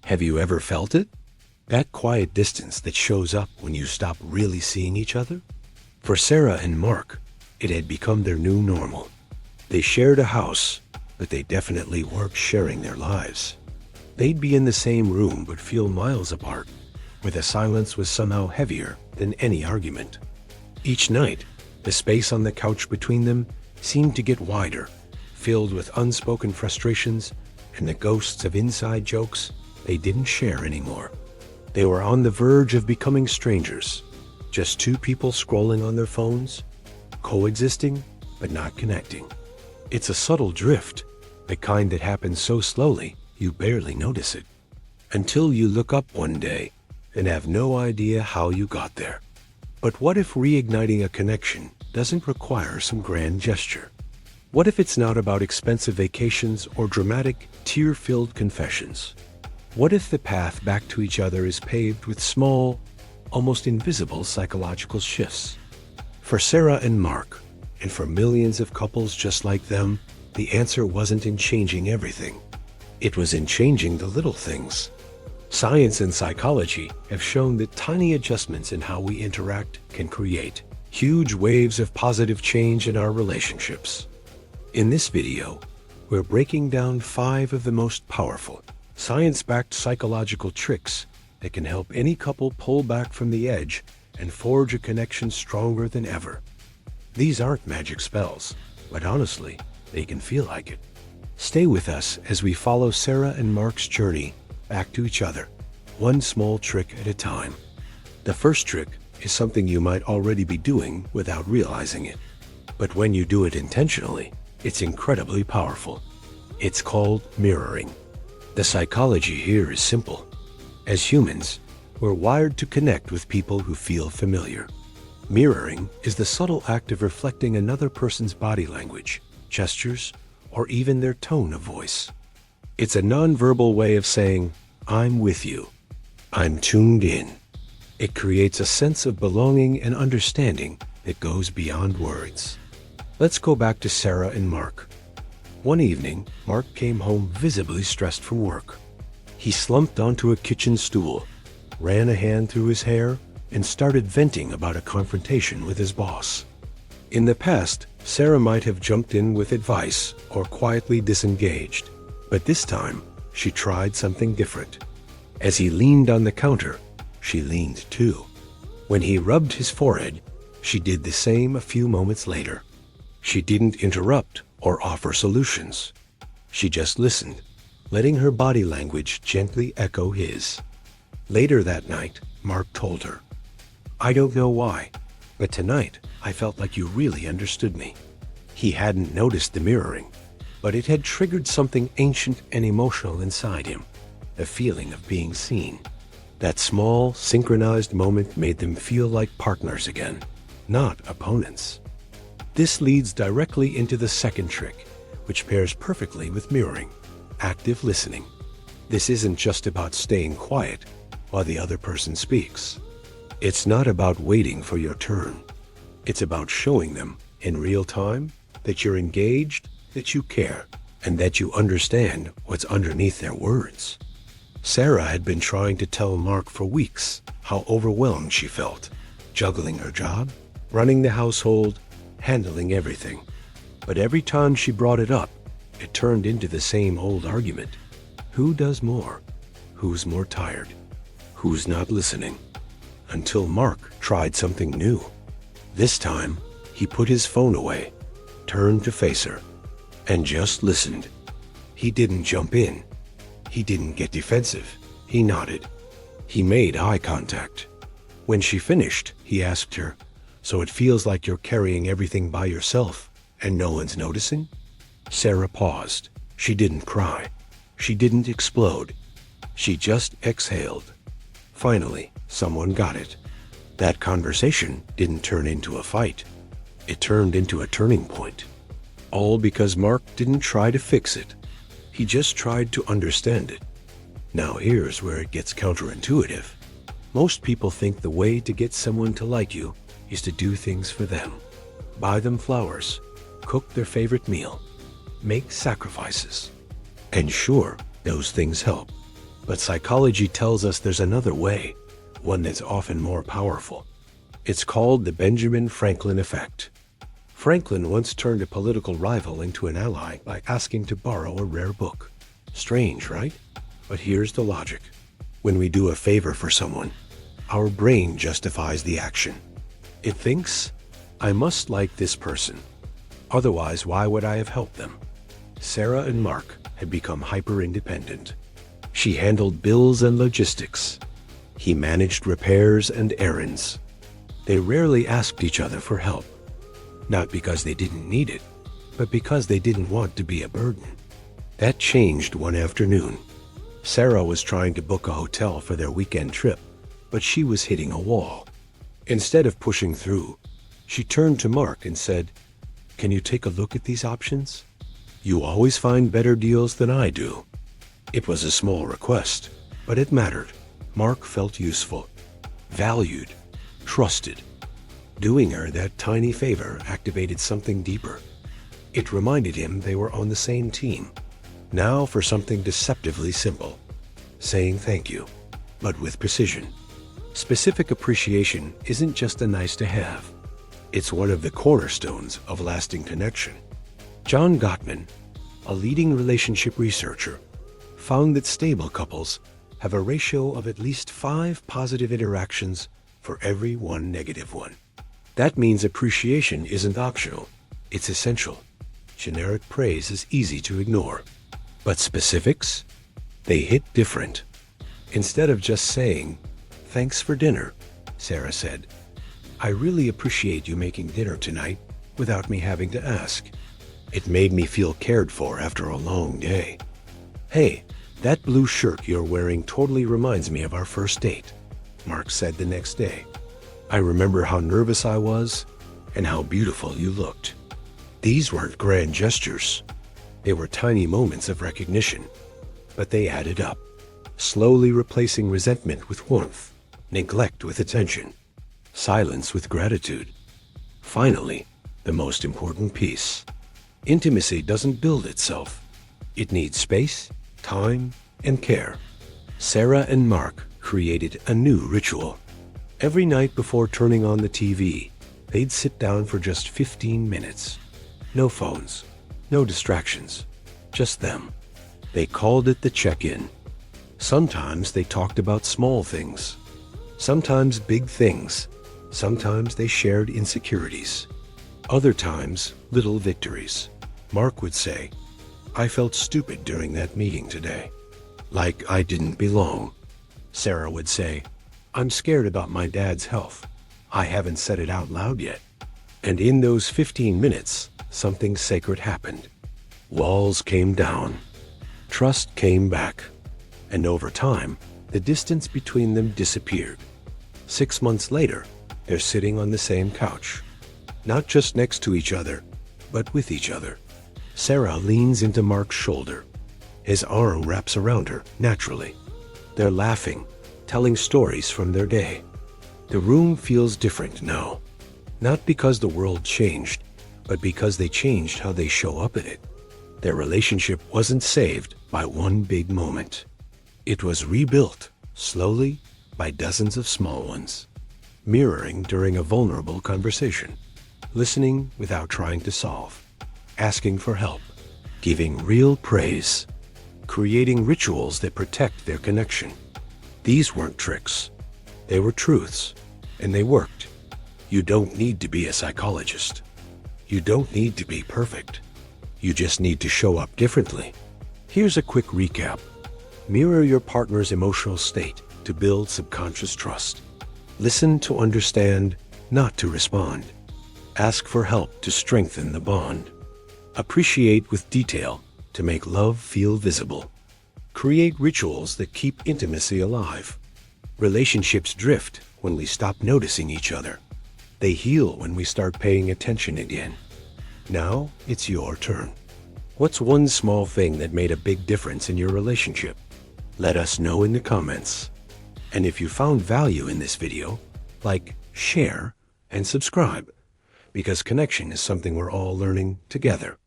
Have you ever felt it? That quiet distance that shows up when you stop really seeing each other? For Sarah and Mark, it had become their new normal. They shared a house, but they definitely weren't sharing their lives. They'd be in the same room but feel miles apart, where the silence was somehow heavier than any argument. Each night, the space on the couch between them seemed to get wider, filled with unspoken frustrations and the ghosts of inside jokes they didn't share anymore. They were on the verge of becoming strangers, just two people scrolling on their phones, coexisting but not connecting. It's a subtle drift, the kind that happens so slowly you barely notice it, until you look up one day and have no idea how you got there. But what if reigniting a connection doesn't require some grand gesture? What if it's not about expensive vacations or dramatic, tear-filled confessions? What if the path back to each other is paved with small, almost invisible psychological shifts? For Sarah and Mark, and for millions of couples just like them, the answer wasn't in changing everything. It was in changing the little things. Science and psychology have shown that tiny adjustments in how we interact can create huge waves of positive change in our relationships. In this video, we're breaking down 5 of the most powerful, science-backed psychological tricks that can help any couple pull back from the edge and forge a connection stronger than ever. These aren't magic spells, but honestly, they can feel like it. Stay with us as we follow Sarah and Mark's journey back to each other, one small trick at a time. The first trick is something you might already be doing without realizing it. But when you do it intentionally, it's incredibly powerful. It's called mirroring. The psychology here is simple. As humans, we're wired to connect with people who feel familiar. Mirroring is the subtle act of reflecting another person's body language, gestures, or even their tone of voice. It's a nonverbal way of saying, "I'm with you. I'm tuned in." It creates a sense of belonging and understanding that goes beyond words. Let's go back to Sarah and Mark. One evening, Mark came home visibly stressed from work. He slumped onto a kitchen stool, ran a hand through his hair, and started venting about a confrontation with his boss. In the past, Sarah might have jumped in with advice or quietly disengaged, but this time, she tried something different. As he leaned on the counter, she leaned too. When he rubbed his forehead, she did the same a few moments later. She didn't interrupt or offer solutions. She just listened, letting her body language gently echo his. Later that night, Mark told her, "I don't know why, but tonight I felt like you really understood me." He hadn't noticed the mirroring, but it had triggered something ancient and emotional inside him, the feeling of being seen. That small, synchronized moment made them feel like partners again, not opponents. This leads directly into the second trick, which pairs perfectly with mirroring: active listening. This isn't just about staying quiet while the other person speaks. It's not about waiting for your turn. It's about showing them, in real time, that you're engaged, that you care, and that you understand what's underneath their words. Sarah had been trying to tell Mark for weeks how overwhelmed she felt, juggling her job, running the household, handling everything. But every time she brought it up, it turned into the same old argument. Who does more? Who's more tired? Who's not listening? Until Mark tried something new. This time, he put his phone away, turned to face her, and just listened. He didn't jump in. He didn't get defensive. He nodded. He made eye contact. When she finished, he asked her, "So it feels like you're carrying everything by yourself and no one's noticing?" Sarah paused. She didn't cry. She didn't explode. She just exhaled. Finally, someone got it. That conversation didn't turn into a fight. It turned into a turning point. All because Mark didn't try to fix it. He just tried to understand it. Now here's where it gets counterintuitive. Most people think the way to get someone to like you is to do things for them. Buy them flowers, cook their favorite meal, make sacrifices. And sure, those things help. But psychology tells us there's another way, one that's often more powerful. It's called the Benjamin Franklin effect. Franklin once turned a political rival into an ally by asking to borrow a rare book. Strange, right? But here's the logic. When we do a favor for someone, our brain justifies the action. It thinks, I must like this person. Otherwise, why would I have helped them? Sarah and Mark had become hyper-independent. She handled bills and logistics. He managed repairs and errands. They rarely asked each other for help. Not because they didn't need it, but because they didn't want to be a burden. That changed one afternoon. Sarah was trying to book a hotel for their weekend trip, but she was hitting a wall. Instead of pushing through, she turned to Mark and said, "Can you take a look at these options? You always find better deals than I do." It was a small request, but it mattered. Mark felt useful, valued, trusted. Doing her that tiny favor activated something deeper. It reminded him they were on the same team. Now for something deceptively simple. Saying thank you, but with precision. Specific appreciation isn't just a nice to have. It's one of the cornerstones of lasting connection. John Gottman, a leading relationship researcher, found that stable couples have a ratio of at least 5 positive interactions for every 1 negative one. That means appreciation isn't optional, it's essential. Generic praise is easy to ignore. But specifics? They hit different. Instead of just saying, "Thanks for dinner," Sarah said, "I really appreciate you making dinner tonight without me having to ask. It made me feel cared for after a long day. Hey, that blue shirt you're wearing totally reminds me of our first date," Mark said the next day. "I remember how nervous I was and how beautiful you looked." These weren't grand gestures. They were tiny moments of recognition, but they added up, slowly replacing resentment with warmth, neglect with attention, silence with gratitude. Finally, the most important piece. Intimacy doesn't build itself. It needs space, time, and care. Sarah and Mark created a new ritual. Every night before turning on the TV, they'd sit down for just 15 minutes. No phones, no distractions, just them. They called it the check-in. Sometimes they talked about small things, sometimes big things. Sometimes they shared insecurities. Other times, little victories. Mark would say, "I felt stupid during that meeting today. Like I didn't belong." Sarah would say, "I'm scared about my dad's health. I haven't said it out loud yet." And in those 15 minutes, something sacred happened. Walls came down. Trust came back. And over time, the distance between them disappeared. 6 months later, they're sitting on the same couch. Not just next to each other, but with each other. Sarah leans into Mark's shoulder. His arm wraps around her, naturally. They're laughing, telling stories from their day. The room feels different now. Not because the world changed, but because they changed how they show up in it. Their relationship wasn't saved by one big moment. It was rebuilt, slowly, by dozens of small ones. Mirroring during a vulnerable conversation. Listening without trying to solve. Asking for help. Giving real praise. Creating rituals that protect their connection. These weren't tricks. They were truths, and they worked. You don't need to be a psychologist. You don't need to be perfect. You just need to show up differently. Here's a quick recap. Mirror your partner's emotional state to build subconscious trust. Listen to understand, not to respond. Ask for help to strengthen the bond. Appreciate with detail to make love feel visible. Create rituals that keep intimacy alive. Relationships drift when we stop noticing each other. They heal when we start paying attention again. Now it's your turn. What's one small thing that made a big difference in your relationship? Let us know in the comments. And if you found value in this video, like, share, and subscribe, because connection is something we're all learning together.